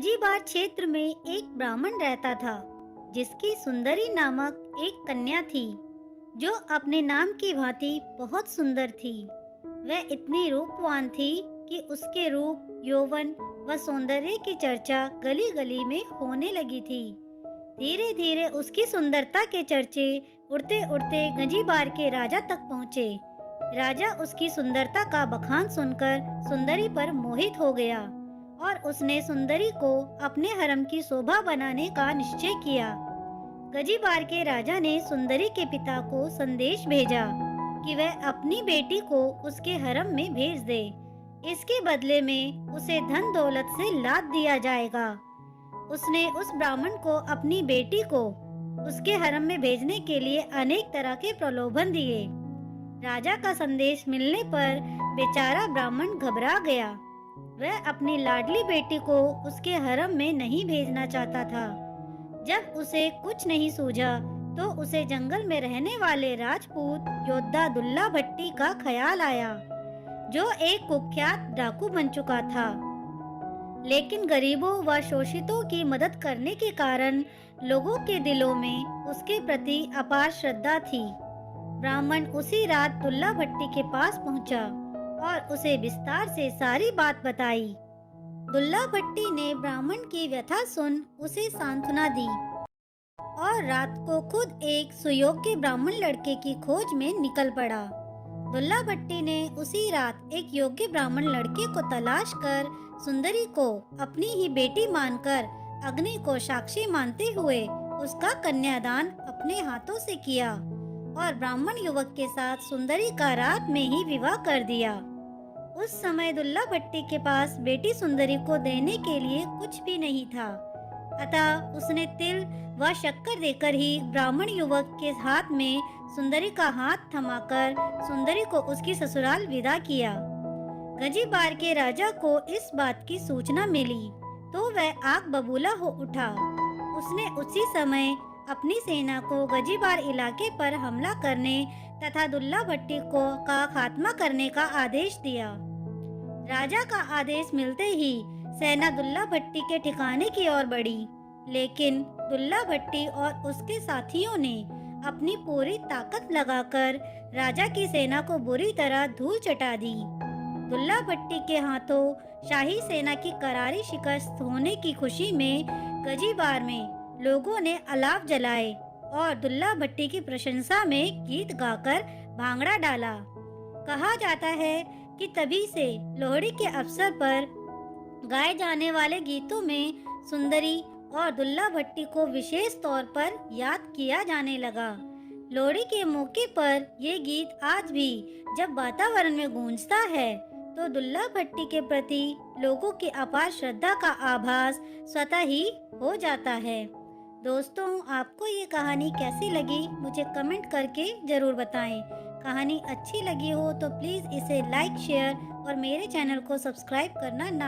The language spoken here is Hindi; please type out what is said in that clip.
गंजीबार क्षेत्र में एक ब्राह्मण रहता था जिसकी सुंदरी नामक एक कन्या थी जो अपने नाम की भांति बहुत सुंदर थी। वह इतनी रूपवान थी कि उसके रूप, यौवन व सौंदर्य की चर्चा गली गली में होने लगी थी। धीरे धीरे उसकी सुंदरता के चर्चे उड़ते उड़ते गंजीबार के राजा तक पहुँचे। राजा उसकी सुंदरता का बखान सुनकर सुंदरी पर मोहित हो गया और उसने सुंदरी को अपने हरम की शोभा बनाने का निश्चय किया। गंजीबार के राजा ने सुंदरी के पिता को संदेश भेजा कि वह अपनी बेटी को उसके हरम में भेज दे। इसके बदले में उसे धन दौलत से लाद दिया जाएगा। उसने उस ब्राह्मण को अपनी बेटी को उसके हरम में भेजने के लिए अनेक तरह के प्रलोभन दिए। राजा का संदेश मिलने पर बेचारा ब्राह्मण घबरा गया। वह अपनी लाडली बेटी को उसके हरम में नहीं भेजना चाहता था। जब उसे कुछ नहीं सूझा तो उसे जंगल में रहने वाले राजपूत योद्धा दुल्ला भट्टी का ख्याल आया, जो एक कुख्यात डाकू बन चुका था, लेकिन गरीबों व शोषितों की मदद करने के कारण लोगों के दिलों में उसके प्रति अपार श्रद्धा थी। ब्राह्मण उसी रात दुल्ला भट्टी के पास पहुंचा और उसे विस्तार से सारी बात बताई। दुल्ला भट्टी ने ब्राह्मण की व्यथा सुन उसे सांत्वना दी और रात को खुद एक सुयोग्य ब्राह्मण लड़के की खोज में निकल पड़ा। दुल्ला भट्टी ने उसी रात एक योग्य ब्राह्मण लड़के को तलाश कर सुंदरी को अपनी ही बेटी मानकर अग्नि को साक्षी मानते हुए उसका कन्यादान अपने हाथों से किया और ब्राह्मण युवक के साथ सुंदरी का रात में ही विवाह कर दिया। उस समय दुल्ला भट्टी के पास बेटी सुंदरी को देने के लिए कुछ भी नहीं था, अतः उसने तिल व शक्कर देकर ही ब्राह्मण युवक के हाथ में सुंदरी का हाथ थमाकर सुंदरी को उसकी ससुराल विदा किया। गंजीबार के राजा को इस बात की सूचना मिली तो वह आग बबूला हो उठा। उसने उसी समय अपनी सेना को गंजीबार इलाके पर हमला करने तथा दुल्ला भट्टी को का खात्मा करने का आदेश दिया। राजा का आदेश मिलते ही सेना दुल्ला भट्टी के ठिकाने की ओर बढ़ी, लेकिन दुल्ला भट्टी और उसके साथियों ने अपनी पूरी ताकत लगाकर राजा की सेना को बुरी तरह धूल चटा दी। दुल्ला भट्टी के हाथों शाही सेना की करारी शिकस्त होने की खुशी में गंजीबार में लोगों ने अलाव जलाए और दुल्ला भट्टी की प्रशंसा में गीत गाकर भांगड़ा डाला। कहा जाता है कि तभी से लोहड़ी के अवसर पर गाए जाने वाले गीतों में सुंदरी और दुल्ला भट्टी को विशेष तौर पर याद किया जाने लगा। लोहड़ी के मौके पर ये गीत आज भी जब वातावरण में गूंजता है तो दुल्ला भट्टी के प्रति लोगों की अपार श्रद्धा का आभास स्वतः ही हो जाता है। दोस्तों, आपको ये कहानी कैसी लगी मुझे कमेंट करके जरूर बताएं। कहानी अच्छी लगी हो तो प्लीज़ इसे लाइक, शेयर और मेरे चैनल को सब्सक्राइब करना ना